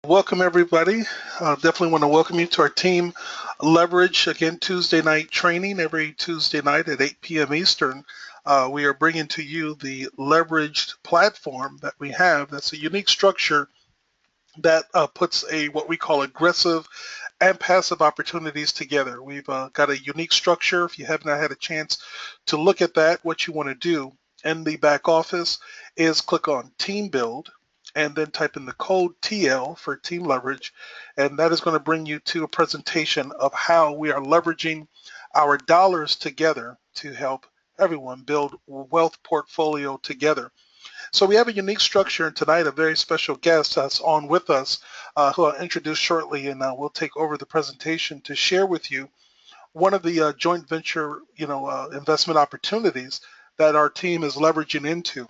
Welcome, everybody. Definitely want to welcome you to our team leverage again Tuesday night training every Tuesday night at 8 p.m. Eastern. We are bringing to you the leveraged platform that we have. That's a unique structure that puts a what we call aggressive and passive opportunities together. We've got a unique structure. If you have not had a chance to look at that, what you want to do in the back office is click on Team Build and then type in the code TL for Team Leverage. And that is going to bring you to a presentation of how we are leveraging our dollars together to help everyone build wealth portfolio together. So we have a unique structure, and tonight a very special guest that's on with us, who I'll introduce shortly, and we'll take over the presentation to share with you one of the joint venture, investment opportunities that our team is leveraging into.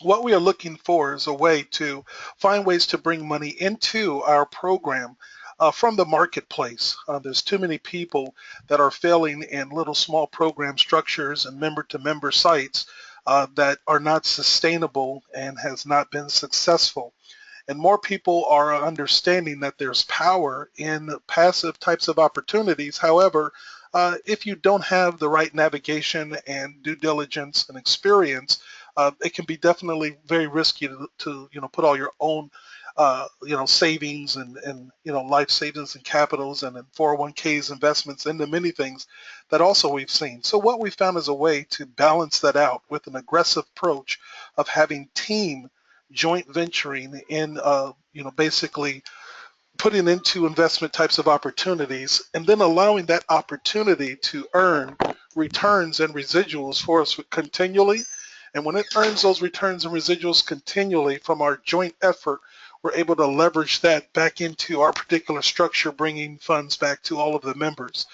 What we are looking for is a way to find ways to bring money into our program from the marketplace. There's too many people that are failing in little small program structures and member-to-member sites that are not sustainable and has not been successful. And more people are understanding that there's power in passive types of opportunities. However, if you don't have the right navigation and due diligence and experience, it can be definitely very risky to put all your own savings and life savings and capitals and in 401ks investments into many things that also we've seen. So what we found is a way to balance that out with an aggressive approach of having team joint venturing in basically putting into investment types of opportunities and then allowing that opportunity to earn returns and residuals for us continually. And when it earns those returns and residuals continually from our joint effort, we're able to leverage that back into our particular structure, bringing funds back to all of the members.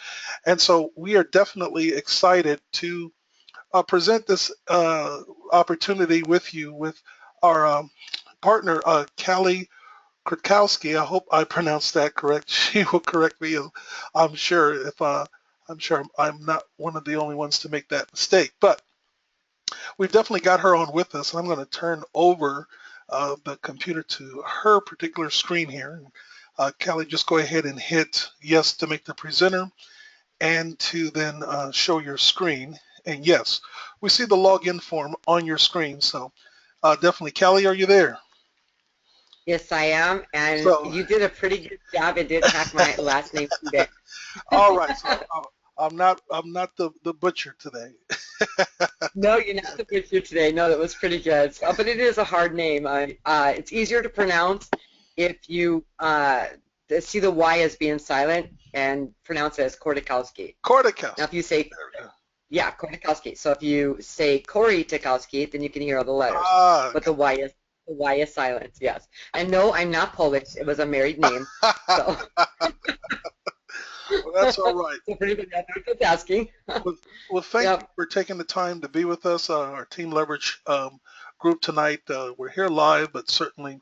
And so we are definitely excited to present this opportunity with you with our partner, Callie Krutkowski. I hope I pronounced that correct. She will correct me. I'm sure if I'm sure I'm not one of the only ones to make that mistake. But we've definitely got her on with us. I'm going to turn over the computer to her particular screen here. Callie, just go ahead and hit yes to make the presenter and to then show your screen. And yes, we see the login form on your screen. So definitely, Callie, are you there? Yes, I am, and So, you did a pretty good job and did hack my last name today. all right. So I'm not the butcher today. No, you're not the butcher today. No, that was pretty good. But it is a hard name. It's easier to pronounce if you see the Y as being silent and pronounce it as Kordakowski. Now, if Kordakowski. you say, There we go. yeah, Kordakowski. So if you say Corey Takowski, then you can hear all the letters. Ah, But the Y is silent. Yes. And no, I'm not Polish. It was a married name. So. well, that's all right. So pretty good. That's just asking. Well, well, thank you Yep. for taking the time to be with us, our Team Leverage group tonight. We're here live, but certainly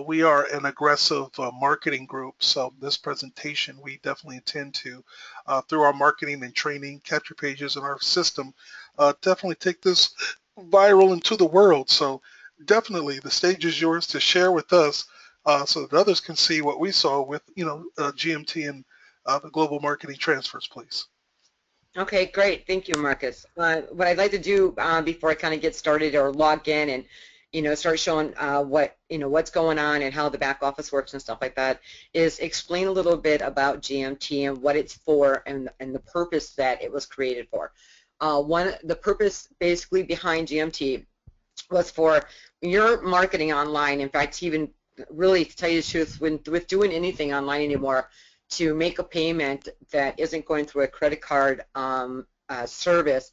we are an aggressive marketing group. So this presentation, we definitely intend to, through our marketing and training, capture pages in our system, definitely take this viral into the world. So definitely the stage is yours to share with us so that others can see what we saw with, GMT and the global marketing transfers, please. Okay, great. Thank you, Marcus. What I'd like to do before I kind of get started or log in and start showing what's going on and how the back office works and stuff like that is explain a little bit about GMT and what it's for and the purpose that it was created for. The purpose basically behind GMT was for your marketing online. In fact, even really to tell you the truth, with doing anything online anymore, to make a payment that isn't going through a credit card service,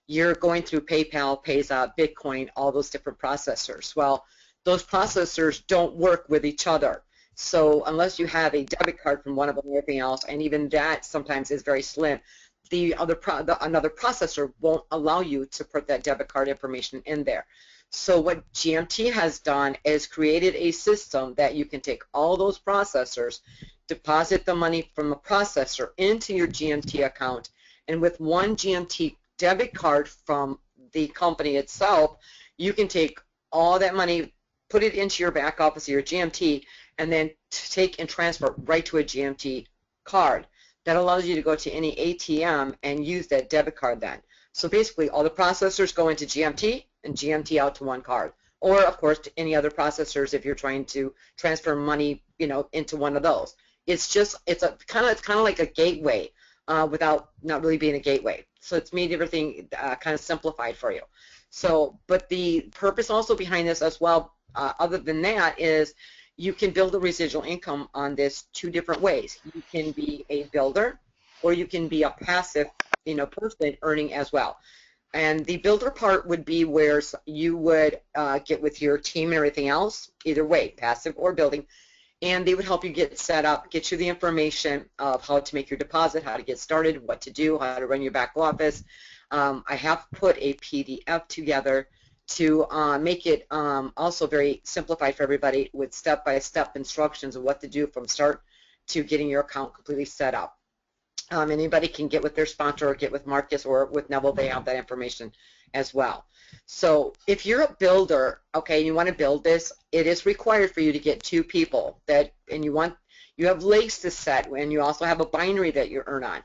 you're going through PayPal, PayZap, Bitcoin, all those different processors. Well, those processors don't work with each other. So unless you have a debit card from one of them or anything else, and even that sometimes is very slim, another processor won't allow you to put that debit card information in there. So what GMT has done is created a system that you can take all those processors, deposit the money from the processor into your GMT account, and with one GMT debit card from the company itself, you can take all that money, put it into your back office of your GMT, and then take and transfer right to a GMT card. That allows you to go to any ATM and use that debit card then. So basically all the processors go into GMT and GMT out to one card. Or of course to any other processors if you're trying to transfer money, into one of those. It's kind of like a gateway without not really being a gateway. So it's made everything kind of simplified for you. So, but the purpose also behind this as well, other than that, is you can build a residual income on this two different ways. You can be a builder, or you can be a passive, person earning as well. And the builder part would be where you would get with your team and everything else, either way, passive or building, and they would help you get set up, get you the information of how to make your deposit, how to get started, what to do, how to run your back office. I have put a PDF together to make it also very simplified for everybody with step-by-step instructions of what to do from start to getting your account completely set up. Anybody can get with their sponsor or get with Marcus or with Neville. They have that information as well. So if you're a builder, okay, and you want to build this, it is required for you to get two people and you have legs to set, and you also have a binary that you earn on.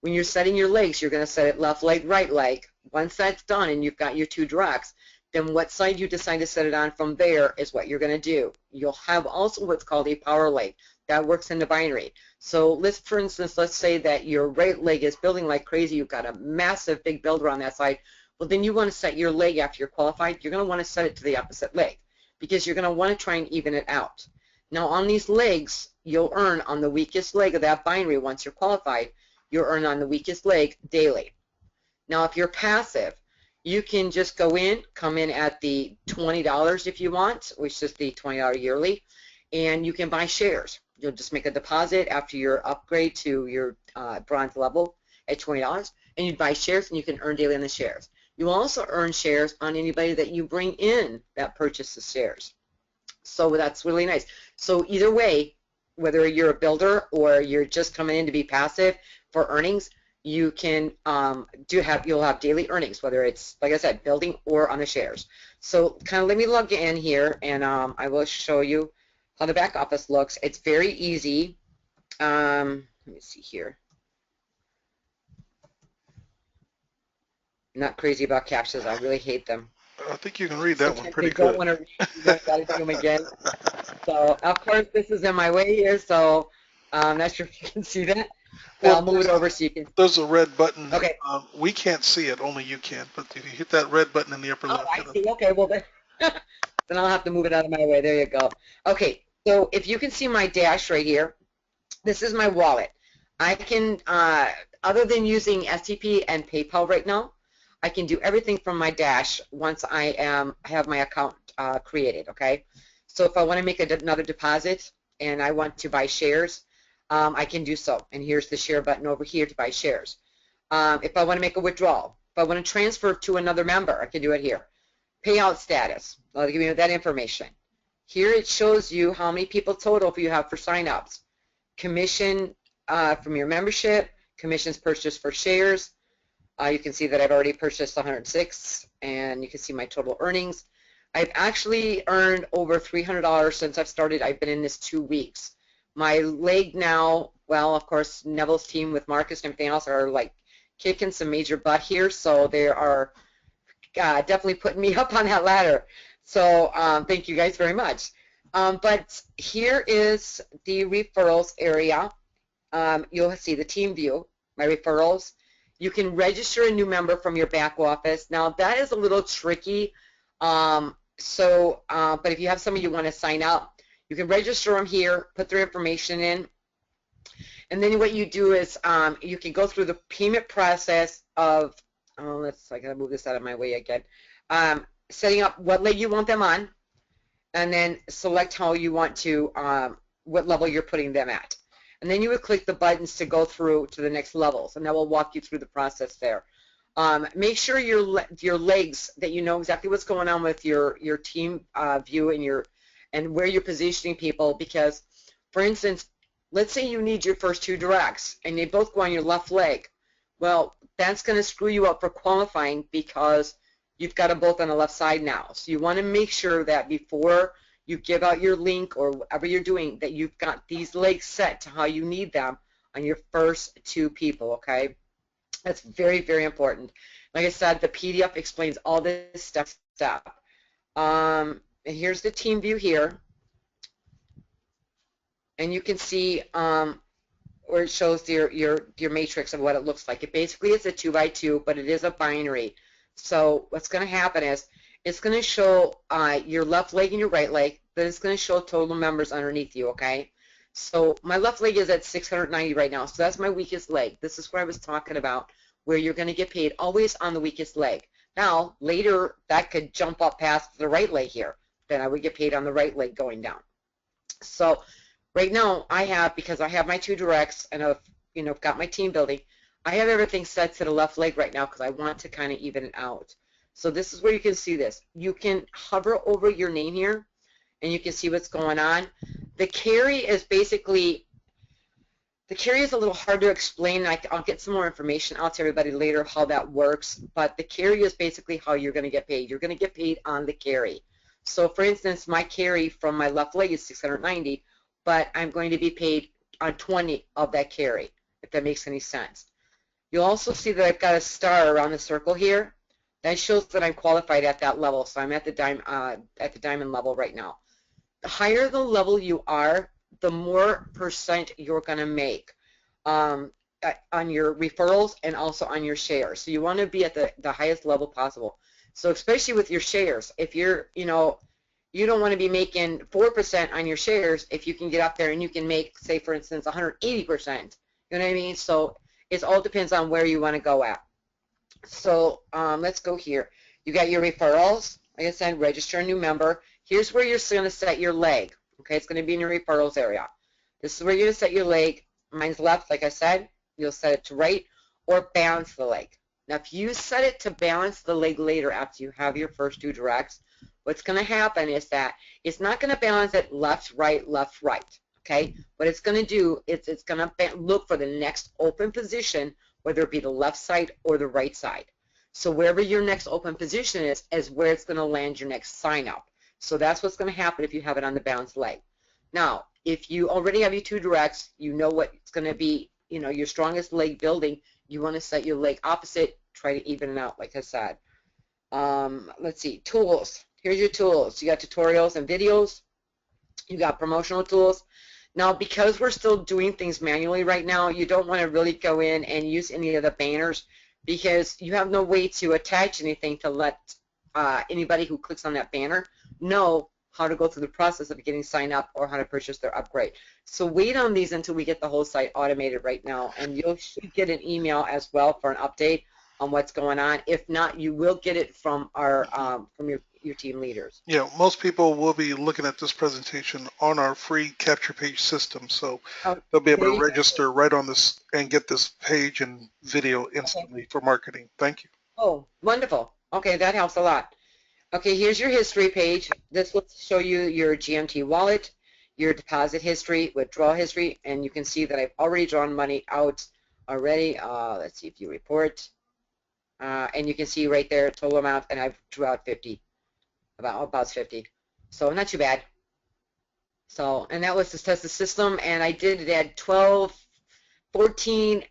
When you're setting your legs, you're going to set it left leg, right leg. Once that's done and you've got your two directs, then what side you decide to set it on from there is what you're going to do. You'll have also what's called a power leg. That works in the binary. So for instance, let's say that your right leg is building like crazy. You've got a massive big builder on that side. Well, then you want to set your leg after you're qualified. You're going to want to set it to the opposite leg because you're going to want to try and even it out. Now on these legs, you'll earn on the weakest leg of that binary once you're qualified. You'll earn on the weakest leg daily. Now if you're passive, you can just come in at the $20 if you want, which is the $20 yearly, and you can buy shares. You'll just make a deposit after your upgrade to your bronze level at $20, and you buy shares and you can earn daily on the shares. You also earn shares on anybody that you bring in that purchases shares. So that's really nice. So either way, whether you're a builder or you're just coming in to be passive for earnings, you can you'll have daily earnings, whether it's, like I said, building or on the shares. So kind of let me log in here, and I will show you how the back office looks. It's very easy. Let me see here. I'm not crazy about captchas. I really hate them. I think you can read that one Sometimes pretty they don't good. want to read. You don't got to do them again. So of course this is in my way here, so I'm not sure if you can see that. But Well, I'll move it over so you can. there's a red button. Okay. We can't see it, only you can. But if you hit that red button in the upper Oh, left, I see. Okay, well then, then I'll have to move it out of my way. There you go. Okay, so if you can see my dash right here, this is my wallet. I can, other than using STP and PayPal right now, I can do everything from my dash once I have my account created, okay? So if I want to make another deposit and I want to buy shares, I can do so. And here's the share button over here to buy shares. If I want to make a withdrawal, if I want to transfer to another member, I can do it here. Payout status, I'll give you that information. Here it shows you how many people total you have for signups. Commission from your membership, commissions purchased for shares. You can see that I've already purchased 106, and you can see my total earnings. I've actually earned over $300 since I've started. I've been in this 2 weeks. My leg now, well, of course, Neville's team with Marcus and everything else are like kicking some major butt here, so they are definitely putting me up on that ladder. So thank you guys very much. But here is the referrals area. You'll see the team view, my referrals. You can register a new member from your back office. Now that is a little tricky. But if you have somebody you want to sign up, you can register them here, put their information in, and then what you do is you can go through the payment process of, I gotta move this out of my way again, setting up what leg you want them on, and then select how you want to, what level you're putting them at. And then you would click the buttons to go through to the next levels, and that will walk you through the process there. Make sure your legs, that you know exactly what's going on with your team view and where you're positioning people, because, for instance, let's say you need your first two directs and they both go on your left leg. Well, that's going to screw you up for qualifying because you've got them both on the left side now. So you want to make sure that before you give out your link or whatever you're doing, that you've got these legs set to how you need them on your first 2 people, okay? That's very, very important. Like I said, the PDF explains all this step. And here's the team view here. And you can see where it shows your matrix of what it looks like. It basically is a 2x2, but it is a binary. So what's going to happen is it's going to show your left leg and your right leg, but it's going to show total members underneath you, okay? So my left leg is at 690 right now, so that's my weakest leg. This is what I was talking about, where you're going to get paid always on the weakest leg. Now, later, that could jump up past the right leg here. Then I would get paid on the right leg going down. So right now, because I have my 2 directs and I've got my team building, I have everything set to the left leg right now because I want to kind of even it out. So this is where you can see this. You can hover over your name here, and you can see what's going on. The carry is basically, the carry is a little hard to explain. I'll get some more information out to everybody later how that works, but the carry is basically how you're going to get paid. You're going to get paid on the carry. So for instance, my carry from my left leg is 690, but I'm going to be paid on 20 of that carry, if that makes any sense. You'll also see that I've got a star around the circle here. That shows that I'm qualified at that level, so I'm at the diamond level right now. The higher the level you are, the more percent you're going to make on your referrals and also on your shares. So you want to be at the highest level possible. So especially with your shares, if you're, you don't want to be making 4% on your shares if you can get up there and you can make, say, for instance, 180%. You know what I mean? So it all depends on where you want to go at. So let's go here. You got your referrals. Like I said, register a new member. Here's where you're going to set your leg. Okay, it's going to be in your referrals area. This is where you're going to set your leg. Mine's left, like I said. You'll set it to right or balance the leg. Now, if you set it to balance the leg later after you have your first 2 directs, what's going to happen is that it's not going to balance it left, right, okay? What it's going to do is it's going to look for the next open position, whether it be the left side or the right side. So wherever your next open position is where it's going to land your next sign up. So that's what's going to happen if you have it on the balanced leg. Now, if you already have your 2 directs, you know what it's going to be, your strongest leg building, you want to set your leg opposite, try to even it out, like I said. Let's see, tools. Here's your tools. You got tutorials and videos. You got promotional tools. Now, because we're still doing things manually right now, you don't want to really go in and use any of the banners because you have no way to attach anything to let anybody who clicks on that banner know how to go through the process of getting signed up or how to purchase their upgrade. So wait on these until we get the whole site automated right now, and you should get an email as well for an update on what's going on. If not, you will get it from our from your team leaders. Yeah, most people will be looking at this presentation on our free capture page system, so they'll be able to register right on this and get this page and video instantly for marketing. Thank you. Oh, wonderful. Okay, that helps a lot. Okay, here's your history page. This will show you your GMT wallet, your deposit history, withdrawal history, and you can see that I've already drawn money out already. Let's see if you report. And you can see right there total amount, and I've drew out 50, about 50. So not too bad. So, and that was to test the system, and I did it at 12:14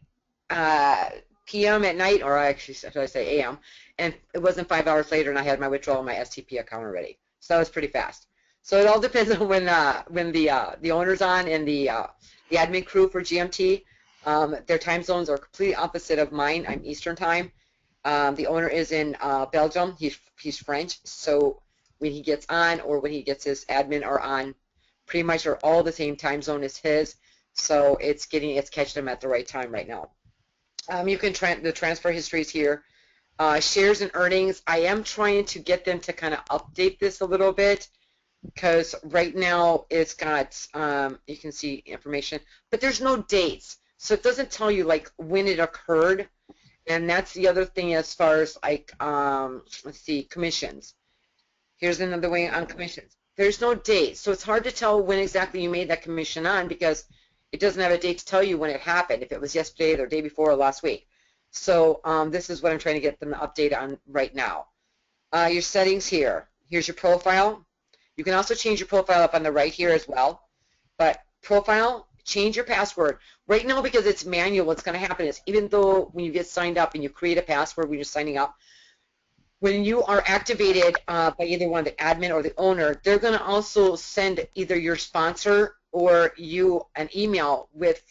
p.m. at night, or actually, should I say a.m., and it wasn't 5 hours later, and I had my withdrawal on my STP account already. So that was pretty fast. So it all depends on when the owner's on and the admin crew for GMT. Their time zones are completely opposite of mine. I'm Eastern time. The owner is in Belgium. He's French. So when he gets on or when he gets his admin are on, pretty much are all the same time zone as his. So it's catching them at the right time right now. You can the transfer histories here. Shares and earnings. I am trying to get them to kind of update this a little bit because right now it's got you can see information, but there's no dates, so it doesn't tell you like when it occurred. And that's the other thing as far as like let's see, commissions. Here's another way on commissions. There's no date, so it's hard to tell when exactly you made that commission on because it doesn't have a date to tell you when it happened, if it was yesterday or day before or last week. So this is what I'm trying to get them to update on right now. Your settings here. Here's your profile. You can also change your profile up on the right here as well. But profile, change your password. Right now, because it's manual, what's going to happen is even though when you get signed up and you create a password when you're signing up, when you are activated by either one, the admin or the owner, they're going to also send either your sponsor or you an email with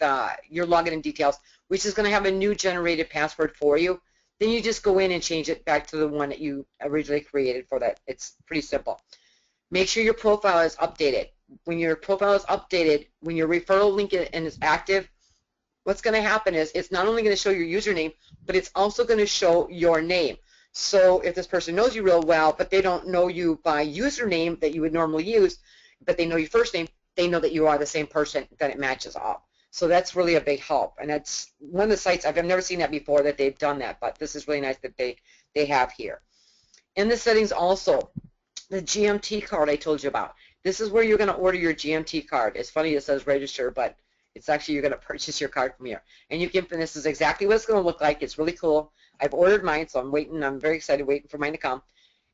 your login and details, which is going to have a new generated password for you. Then you just go in and change it back to the one that you originally created for that. It's pretty simple. Make sure your profile is updated. When your profile is updated, when your referral link and is active, what's going to happen is it's not only going to show your username, but it's also going to show your name. So if this person knows you real well, but they don't know you by username that you would normally use, but they know your first name, they know that you are the same person, that it matches up. So that's really a big help. And that's one of the sites, I've never seen that before that they've done that, but this is really nice that they have here. In the settings also, the GMT card I told you about. This is where you're going to order your GMT card. It's funny it says register, but it's actually you're going to purchase your card from here. And you can, and this is exactly what it's going to look like. It's really cool. I've ordered mine, so I'm waiting. I'm very excited waiting for mine to come.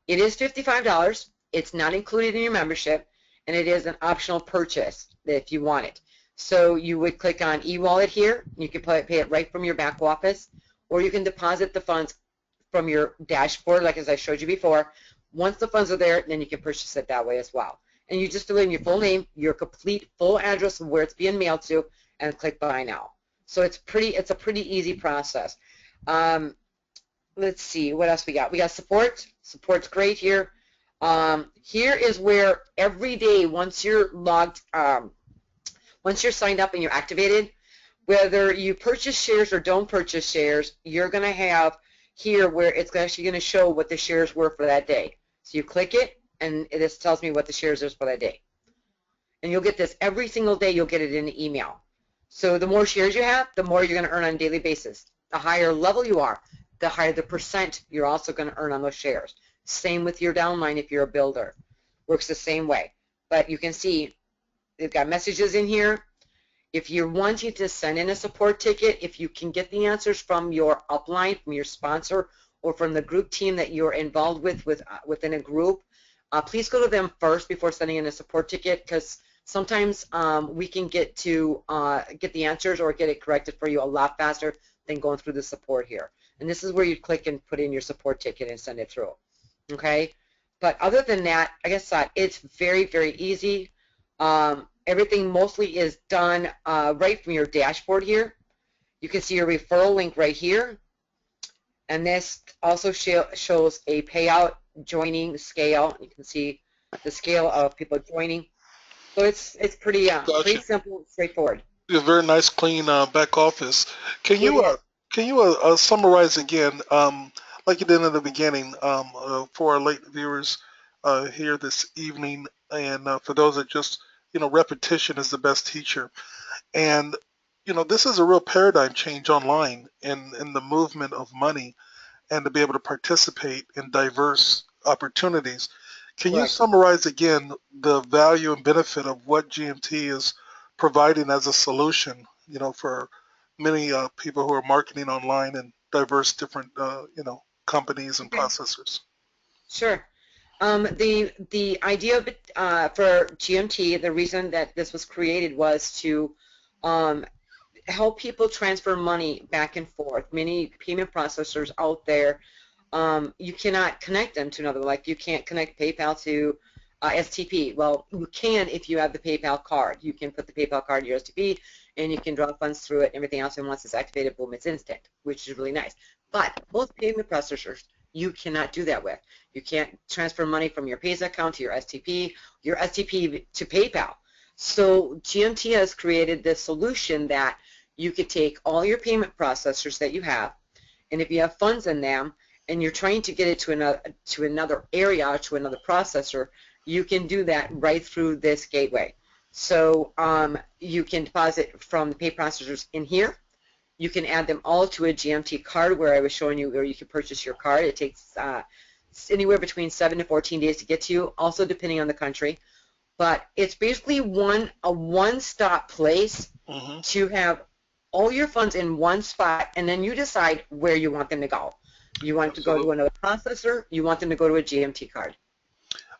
It is $55. It's not included in your membership, and it is an optional purchase if you want it. So you would click on e-wallet here. You can pay it right from your back office, or you can deposit the funds from your dashboard, like as I showed you before. Once the funds are there, then you can purchase it that way as well. And you just fill in your full name, your complete full address of where it's being mailed to, and click buy now. So it's a pretty easy process. Let's see, what else we got? We got support. Support's great here. Here is where every day, once you're logged, once you're signed up and you're activated, whether you purchase shares or don't purchase shares, you're going to have here where it's actually going to show what the shares were for that day. So you click it, and this tells me what the shares is for that day. And you'll get this every single day. You'll get it in the email. So the more shares you have, the more you're going to earn on a daily basis. The higher level you are, the higher the percent you're also going to earn on those shares. Same with your downline if you're a builder. Works the same way. But you can see they've got messages in here. If you're wanting to send in a support ticket, if you can get the answers from your upline, from your sponsor, or from the group team that you're involved with within a group, please go to them first before sending in a support ticket, because sometimes we can get the answers or get it corrected for you a lot faster than going through the support here. And this is where you click and put in your support ticket and send it through. Okay? But other than that, like I said, it's very, very easy. Everything mostly is done right from your dashboard here. You can see your referral link right here. And this also shows a payout joining scale. You can see the scale of people joining. So it's pretty Gotcha. simple, straightforward. A very nice, clean back office. Can It you is. summarize again, like you did in the beginning, for our late viewers here this evening, and for those that just, repetition is the best teacher. And this is a real paradigm change online in the movement of money, and to be able to participate in diverse opportunities. Can you Correct. summarize again the value and benefit of what GMT is providing as a solution, for many people who are marketing online and diverse different, companies and Okay. processors? Sure. The idea of it, for GMT, the reason that this was created was to um, help people transfer money back and forth. Many payment processors out there, you cannot connect them to another. Like you can't connect PayPal to STP. Well, you can if you have the PayPal card. You can put the PayPal card in your STP, and you can draw funds through it and everything else. And once it's activated, boom, it's instant, which is really nice. But most payment processors, you cannot do that with. You can't transfer money from your Payza account to your STP to PayPal. So GMT has created this solution that you could take all your payment processors that you have, and if you have funds in them and you're trying to get it to another area, to another processor, you can do that right through this gateway. So you can deposit from the pay processors in here. You can add them all to a GMT card where I was showing you where you can purchase your card. It takes anywhere between 7 to 14 days to get to you, also depending on the country. But it's basically a one-stop place Hmm. to have all your funds in one spot, and then you decide where you want them to go. You want to go to Absolutely. another processor, you want them to go to a GMT card.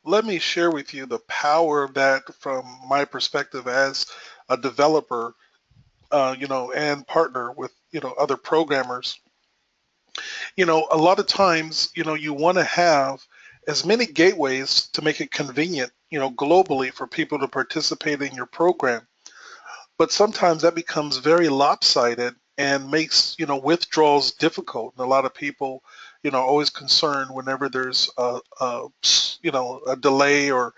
let me share with you the power of that from my perspective as a developer, and partner with, other programmers. A lot of times, you want to have as many gateways to make it convenient, globally for people to participate in your program. But sometimes that becomes very lopsided and makes, withdrawals difficult. And a lot of people, are always concerned whenever there's a delay or,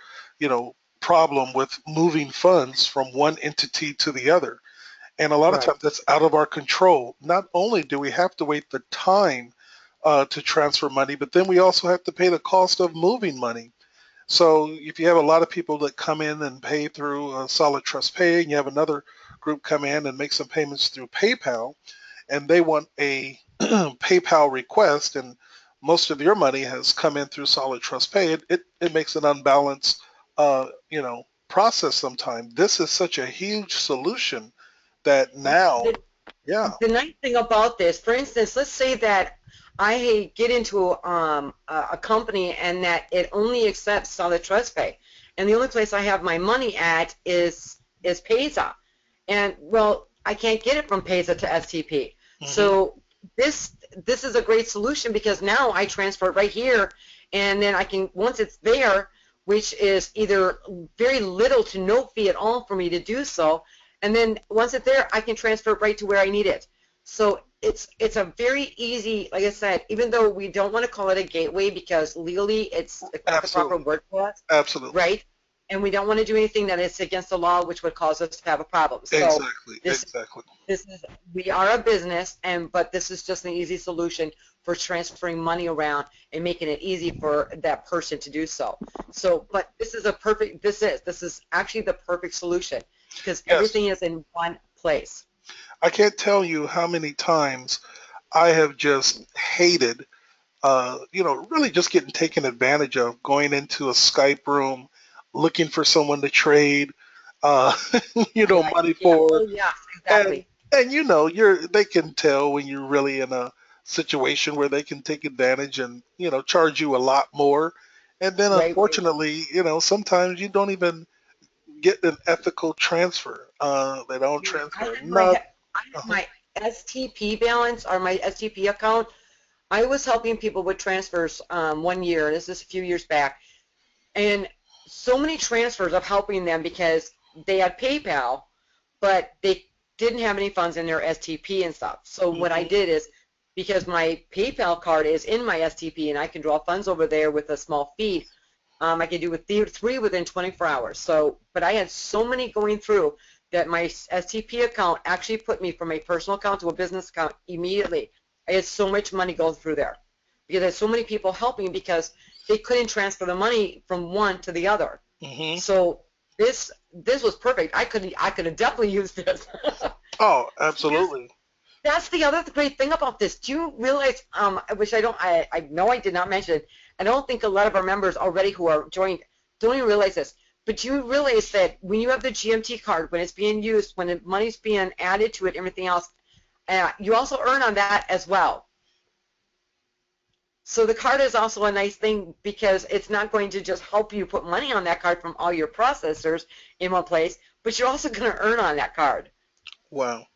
problem with moving funds from one entity to the other. And a lot of Right. times that's out of our control. Not only do we have to wait the time to transfer money, but then we also have to pay the cost of moving money. So if you have a lot of people that come in and pay through Solid Trust Pay, and you have another group come in and make some payments through PayPal, and they want a PayPal request, and most of your money has come in through Solid Trust Pay, it makes an unbalanced, process sometimes. This is such a huge solution that now, The, yeah, the nice thing about this, for instance, let's say that I get into a company and that it only accepts Solid Trust Pay, and the only place I have my money at is Payza, and well, I can't get it from Payza to STP. hmm So this is a great solution because now I transfer it right here, and then I can once it's there, which is either very little to no fee at all for me to do so, and then once it's there, I can transfer it right to where I need it. So it's a very easy, like I said, even though we don't want to call it a gateway because legally it's not the proper absolutely, word for us, absolutely, right? And we don't want to do anything that is against the law, which would cause us to have a problem. So exactly, this exactly. this is we are a business, and but this is just an easy solution for transferring money around and making it easy for that person to do so. So, but this is a perfect. This is actually the perfect solution because Yes, everything is in one place. I can't tell you how many times I have just hated, really just getting taken advantage of, going into a Skype room, looking for someone to trade, uh, Yeah, money yeah. for, Oh, yes, and exactly. they can tell when you're really in a situation where they can take advantage and, charge you a lot more. And then Right, right. unfortunately, sometimes you don't even get an ethical transfer. They don't Yeah, transfer enough. I had Uh-huh. my STP balance or my STP account. I was helping people with transfers 1 year. This is a few years back, and so many transfers of helping them because they had PayPal, but they didn't have any funds in their STP and stuff. So what I hmm did is, because my PayPal card is in my STP and I can draw funds over there with a small fee, I could do with three within 24 hours. So, but I had so many going through that my STP account actually put me from a personal account to a business account immediately. I had so much money going through there because I had so many people helping because they couldn't transfer the money from one to the other. hmm So this was perfect. I could have definitely used this. Oh, Yes, absolutely. that's the other great thing about this. Do you realize, which I know I did not mention, I don't think a lot of our members already who are joined don't even realize this, but do you realize that when you have the GMT card, when it's being used, when the money's being added to it, everything else, you also earn on that as well. So the card is also a nice thing because it's not going to just help you put money on that card from all your processors in one place, but you're also going to earn on that card. Wow.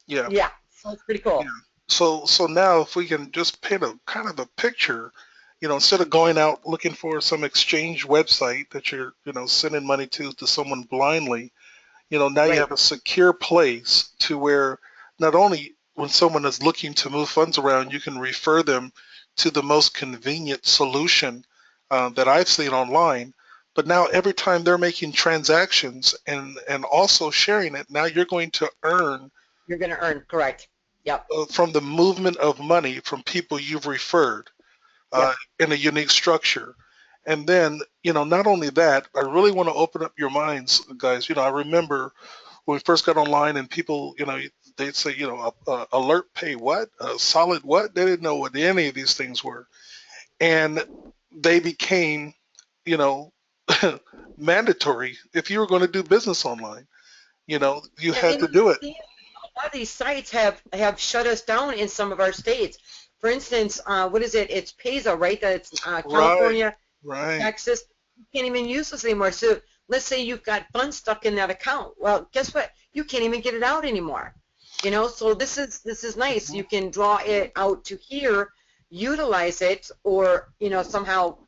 Yeah. Yeah, so it's pretty Yeah. cool. So now if we can just paint a kind of a picture, instead of going out looking for some exchange website that you're, sending money to someone blindly, now you Right. have a secure place to where not only when someone is looking to move funds around, you can refer them to the most convenient solution that I've seen online. But now every time they're making transactions and also sharing it, now you're going to earn You're going to earn, correct. Yep. from the movement of money from people you've referred Yep. in a unique structure. And then, not only that, I really want to open up your minds, guys. I remember when we first got online and people, they'd say, alert pay what? Solid what? They didn't know what any of these things were. And they became, you know, mandatory if you were going to do business online. You had And to you do it. see, a lot of these sites have shut us down in some of our states. For instance, what is it? It's PESA, right? That's Right, California, right. Texas. you can't even use this anymore. So let's say you've got funds stuck in that account. Well, guess what? You can't even get it out anymore. So this is nice. Mhm. You can draw it out to here, utilize it, or somehow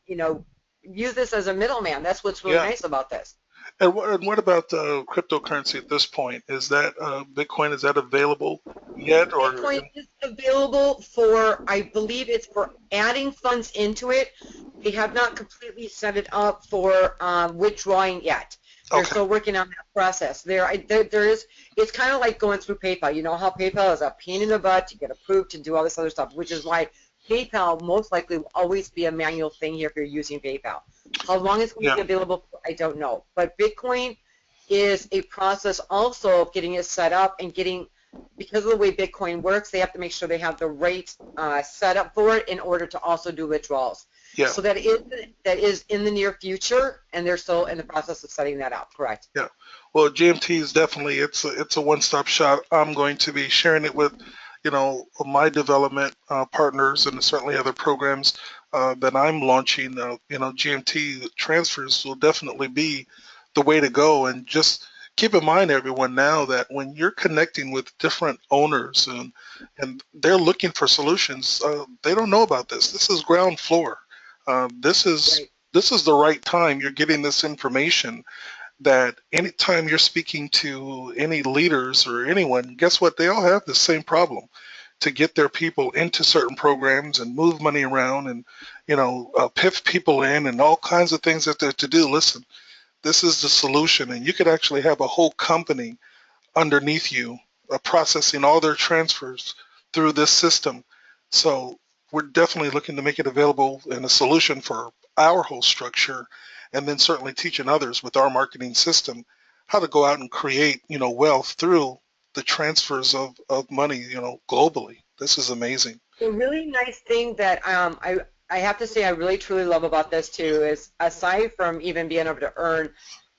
use this as a middleman. That's what's really Yeah. nice about this. And what about cryptocurrency at this point? Is that Bitcoin, is that available yet or Bitcoin is available for, I believe it's for adding funds into it. They have not completely set it up for withdrawing yet. They're okay. still working on that process. It's kind of like going through PayPal. You know how PayPal is a pain in the butt to get approved to do all this other stuff, which is why PayPal most likely will always be a manual thing here if you're using PayPal. How long it's going to Yeah. be available, I don't know. But Bitcoin is a process also of getting it set up and because of the way Bitcoin works, they have to make sure they have the right setup for it in order to also do withdrawals. Yeah. So that is in the near future, and they're still in the process of setting that up. Correct. Yeah. Well, GMT is definitely it's a one-stop shop. I'm going to be sharing it with, my development partners and certainly other programs that I'm launching. GMT transfers will definitely be the way to go. And just keep in mind, everyone, now that when you're connecting with different owners and they're looking for solutions, they don't know about this. This is ground floor. This is Right. this is the right time. You're getting this information that anytime you're speaking to any leaders or anyone, guess what? They all have the same problem to get their people into certain programs and move money around and, piff people in and all kinds of things that they're to do. Listen, this is the solution. And you could actually have a whole company underneath you processing all their transfers through this system. So we're definitely looking to make it available and a solution for our whole structure, and then certainly teaching others with our marketing system how to go out and create, wealth through the transfers of money, globally. This is amazing. The really nice thing that I have to say I really truly love about this too is aside from even being able to earn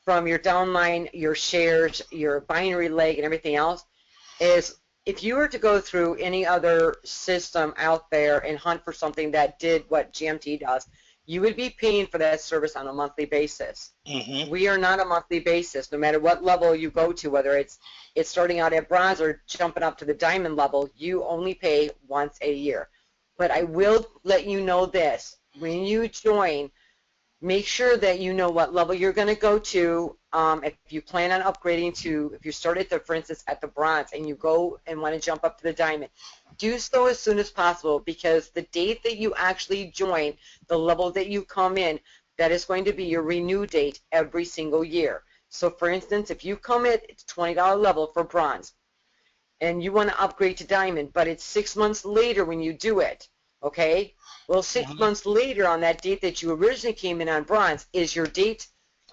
from your downline, your shares, your binary leg, and everything else, is if you were to go through any other system out there and hunt for something that did what GMT does, you would be paying for that service on a monthly basis. Hmm. We are not a monthly basis, no matter what level you go to, whether it's starting out at bronze or jumping up to the diamond level, you only pay once a year. But I will let you know this, when you join, make sure that you know what level you're going to go to. If you plan on upgrading if you start at for instance, at the bronze and you go and want to jump up to the diamond, do so as soon as possible because the date that you actually join, the level that you come in, that is going to be your renew date every single year. So for instance, if you come at $20 level for bronze, and you want to upgrade to diamond, but it's 6 months later when you do it, okay? Well, six Hmm. months later on that date that you originally came in on bronze is your date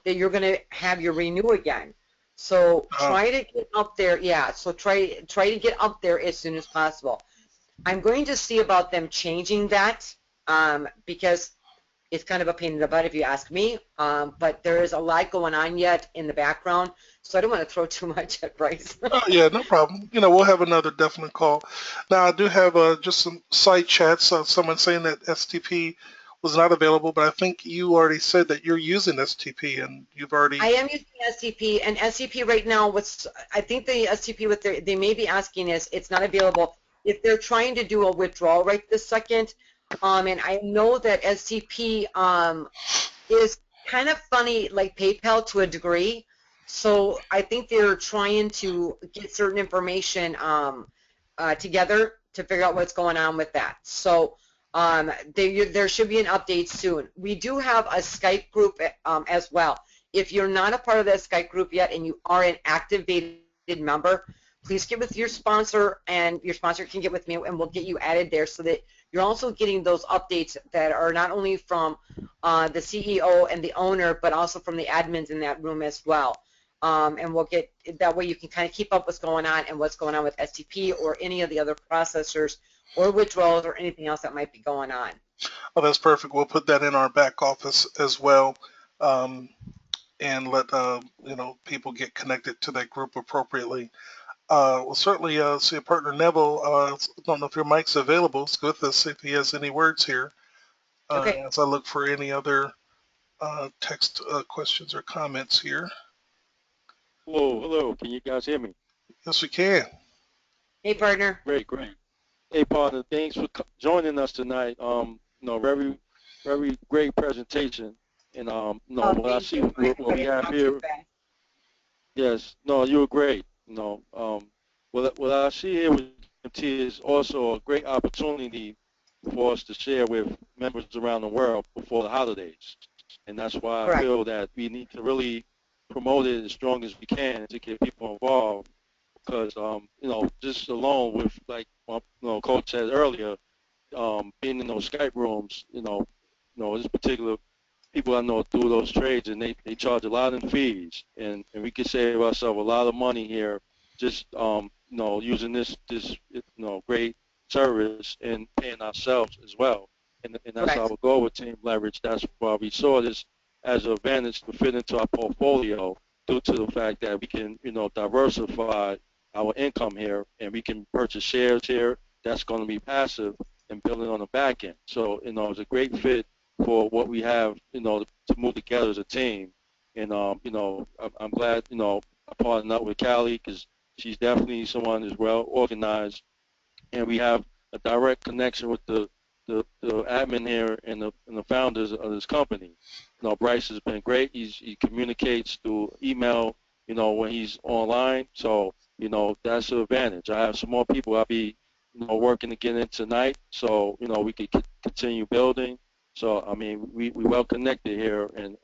that you're going to have your renew again. So Oh, try to get up there, yeah, so try to get up there as soon as possible. I'm going to see about them changing that because it's kind of a pain in the butt if you ask me, but there is a lot going on yet in the background, so I don't want to throw too much at Bryce. oh, yeah, no problem. We'll have another definite call. Now, I do have just some side chats. Someone saying that STP was not available, but I think you already said that you're using STP and you've already. I am using SCP, and SCP right now, I think the SCP what they may be asking is it's not available if they're trying to do a withdrawal right this second. And I know that SCP is kind of funny, like PayPal to a degree. So I think they're trying to get certain information together to figure out what's going on with that. So there should be an update soon. We do have a Skype group as well. If you're not a part of that Skype group yet and you are an activated member, please get with your sponsor and your sponsor can get with me and we'll get you added there so that you're also getting those updates that are not only from the CEO and the owner, but also from the admins in that room as well. And we'll get that way you can kind of keep up what's going on and what's going on with STP or any of the other processors or withdrawals or anything else that might be going on. Oh, that's perfect. We'll put that in our back office as well, um, and let people get connected to that group appropriately. We'll certainly see a partner Neville. I don't know if your mic's available. It's with us if he has any words here. Okay. As I look for any other. text questions or comments here. Hello, hello. Can you guys hear me? Yes, we can. Hey, partner. Great, great. Hey, partner, thanks for joining us tonight. Very, very great presentation. And Oh, what I thank see, you. what we I have talk too here, fast. yes, no, you were great. What I see here with GMT is also a great opportunity for us to share with members around the world before the holidays. And that's why I Correct. feel that we need to really promote it as strong as we can to get people involved because just alone with like coach said earlier, being in those Skype rooms, this particular people I know do those trades and they charge a lot in fees, and we could save ourselves a lot of money here just using this great service and paying ourselves as well, and that's Correct. our goal with Team Leverage. That's why we saw this as an advantage to fit into our portfolio due to the fact that we can diversify our income here and we can purchase shares here that's going to be passive and building on the back end. So it's a great fit for what we have, to move together as a team. And I'm glad, I partnered up with Callie because she's definitely someone who's well organized, and we have a direct connection with the admin here and the founders of this company. Bryce has been great. He communicates through email, when he's online. So, that's an advantage. I have some more people I'll be, working to get in tonight. So, we could continue building. So, I mean, we well connected here, and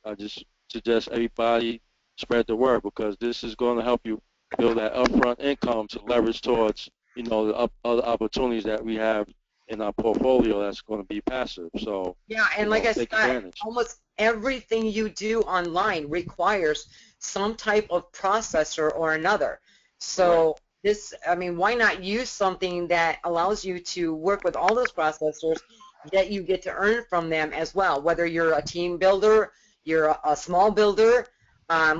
I just suggest everybody spread the word because this is going to help you build that upfront income to leverage towards, the other opportunities that we have in our portfolio that's going to be passive. So, Yeah, and like I take said, advantage. almost everything you do online requires some type of processor or another. Right. So this, I mean, why not use something that allows you to work with all those processors, yet you get to earn from them as well, whether you're a team builder, you're a small builder,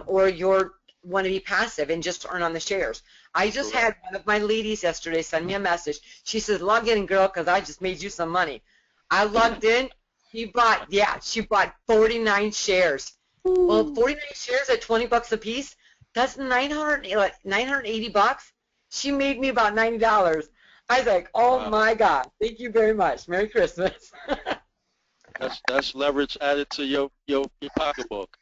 or you're want to be passive and just earn on the shares. I just Correct. had one of my ladies yesterday send me a message. She says, log in, girl, because I just made you some money. I logged in. She bought 49 shares. Well, Ooh. 49 shares at 20 bucks a piece, that's 980 bucks. She made me about $90. I was like, oh Wow. my God, thank you very much. Merry Christmas. That's leverage added to your pocketbook.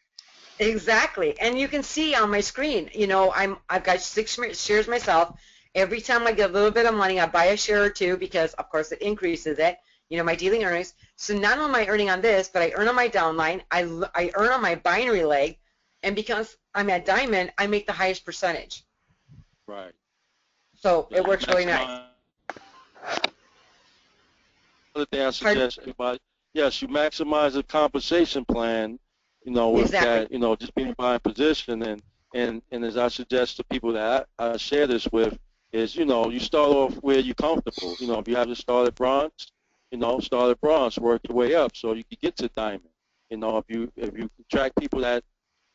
Exactly. And you can see on my screen, I've got 6 shares myself. Every time I get a little bit of money, I buy a share or two because, of course, it increases it, my dealing earnings. So not only am I earning on this, but I earn on my downline, I earn on my binary leg, and because I'm at diamond, I make the highest percentage. Right. So Yeah, it you works really nice. maximize. Another thing I Pardon? suggest everybody, yes, you maximize the compensation plan, with Exactly. that, just being in buying position and as I suggest to people that I share this with is, you start off where you're comfortable. If you haven't started bronze, start at bronze, work your way up so you can get to diamond. If you attract people that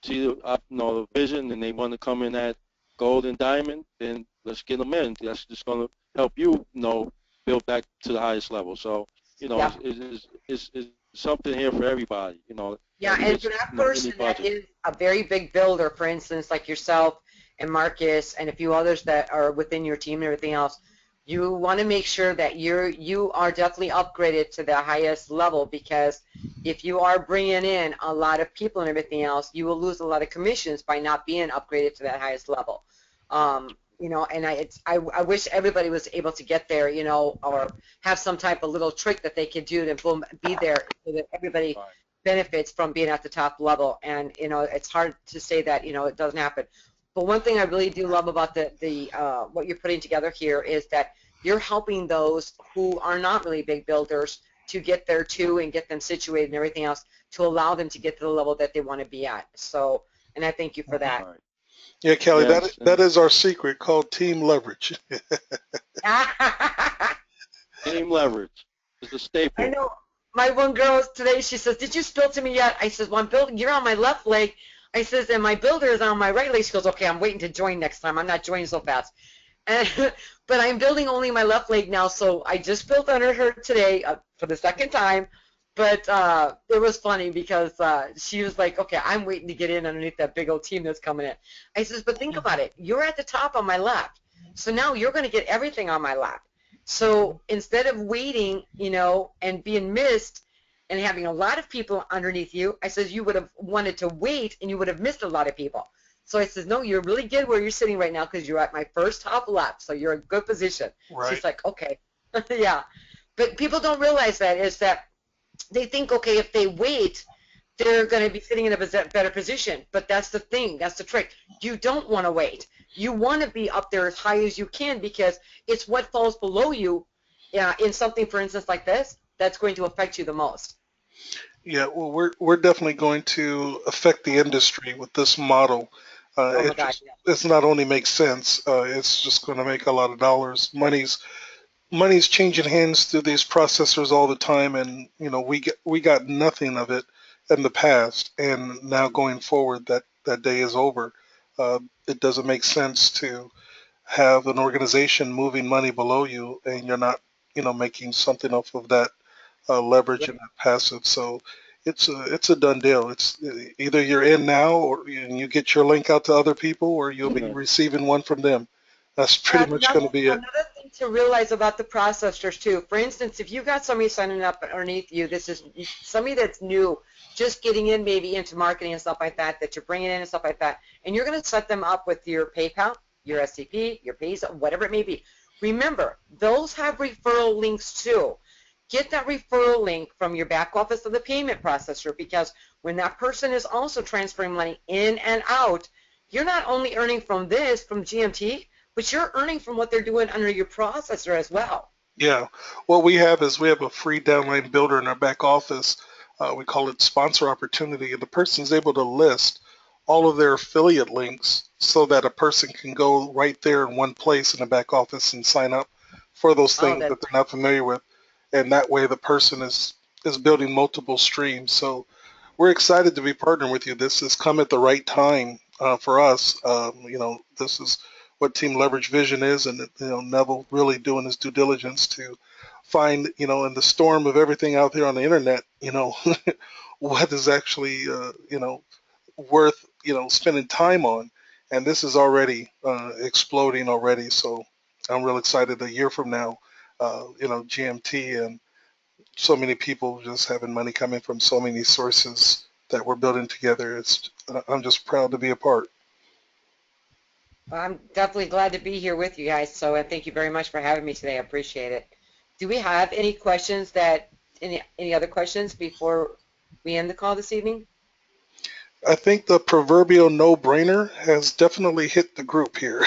see the vision and they want to come in at gold and diamond, then let's get them in. That's just going to help you, build back to the highest level. So, Yeah. it's something here for everybody, Yeah, that and for fits, that any person that budget. is a very big builder, for instance, like yourself and Marcus and a few others that are within your team and everything else, you want to make sure that you are definitely upgraded to the highest level because if you are bringing in a lot of people and everything else, you will lose a lot of commissions by not being upgraded to that highest level. And I wish everybody was able to get there, or have some type of little trick that they could do to boom, be there so that everybody Right. benefits from being at the top level. And it's hard to say that it doesn't happen. But one thing I really do love about the what you're putting together here is that you're helping those who are not really big builders to get there too and get them situated and everything else to allow them to get to the level that they want to be at. So, and I thank you for that. Right. Yeah, Kelly, that Yes. that And is our secret called team leverage. team leverage is a I staple. know. My one girl today, she says, "Did you spill to me yet?" I says, "Well, I'm building. You're on my left leg." I says, "And my builder is on my right leg." She goes, "Okay, I'm waiting to join next time. I'm not joining so fast." And, but I'm building only my left leg now, so I just built under her today for the second time. But it was funny because she was like, okay, I'm waiting to get in underneath that big old team that's coming in. I says, but think about it. You're at the top on my left. So now you're going to get everything on my lap. So instead of waiting, and being missed and having a lot of people underneath you, I says you would have wanted to wait and you would have missed a lot of people. So I says, no, you're really good where you're sitting right now because you're at my first top lap. So you're in good position. Right. She's like, okay. Yeah. But people don't realize that is that they think, okay, if they wait, they're going to be sitting in a better position. But that's the thing. That's the trick. You don't want to wait. You want to be up there as high as you can because it's what falls below you in something, for instance, like this, that's going to affect you the most. Yeah, well, we're definitely going to affect the industry with this model. Oh, my It God. just Yeah. it's not only makes sense, it's just going to make a lot of dollars. Money's changing hands through these processors all the time, and we got nothing of it in the past, and now going forward, that day is over. It doesn't make sense to have an organization moving money below you, and you're not, making something off of that leverage and Right. that passive. So it's a done deal. It's either you're in now, or you get your link out to other people, or you'll be Yeah. receiving one from them. That's pretty much Another going to be it. another thing to realize about the processors too. For instance, if you got somebody signing up underneath you, this is somebody that's new, just getting in maybe into marketing and stuff like that, that you're bringing in and stuff like that, and you're going to set them up with your PayPal, your SCP, your Payzone, whatever it may be. Remember, those have referral links too. Get that referral link from your back office of the payment processor because when that person is also transferring money in and out, you're not only earning from this, from GMT, but you're earning from what they're doing under your processor as well. Yeah. What we have is we have a free downline builder in our back office. We call it sponsor opportunity, and the person's able to list all of their affiliate links so that a person can go right there in one place in the back office and sign up for those Oh, things that's that they're not familiar with. And that way the person is building multiple streams. So we're excited to be partnering with you. This has come at the right time for us. This is what Team Leverage Vision is, and Neville really doing his due diligence to find, in the storm of everything out there on the internet, what is actually, worth, spending time on. And this is already exploding already. So I'm real excited. A year from now, GMT and so many people just having money coming from so many sources that we're building together. I'm just proud to be a part. I'm definitely glad to be here with you guys. So, and thank you very much for having me today. I appreciate it. Do we have any questions any other questions before we end the call this evening? I think the proverbial no-brainer has definitely hit the group here.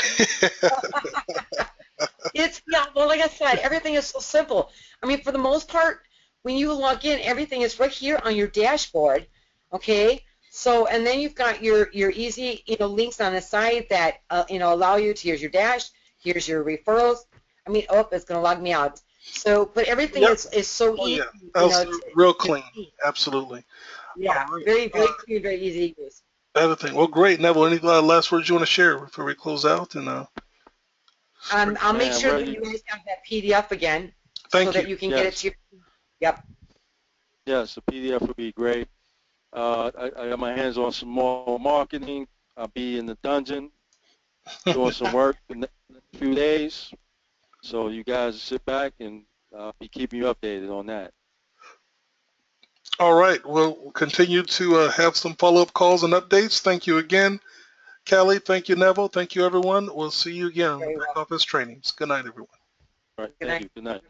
Yeah, well, like I said, everything is so simple. I mean, for the most part, when you log in, everything is right here on your dashboard, okay? So, and then you've got your easy, links on the side that, allow you to, here's your dash, here's your referrals. I mean, oh, it's going to log me out. So, but everything Yep. is so Oh easy, yeah. That was real to clean. see. Absolutely. All Yeah, right. very, very clean, very easy to use. Other thing. Well, great, Neville. Any last words you want to share before we close out? And I'll make Man, sure that ready? you guys have that PDF again so thank you. that you can get it Yes. to your, yep. Yes, the PDF would be great. I got my hands on some more marketing. I'll be in the dungeon doing some work the next few days. So you guys sit back and I'll be keeping you updated on that. All right. We'll continue to have some follow-up calls and updates. Thank you again, Callie. Thank you, Neville. Thank you, everyone. We'll see you again on the Very back well. office trainings. Good night, everyone. All right. Good Thank night. you. Good night.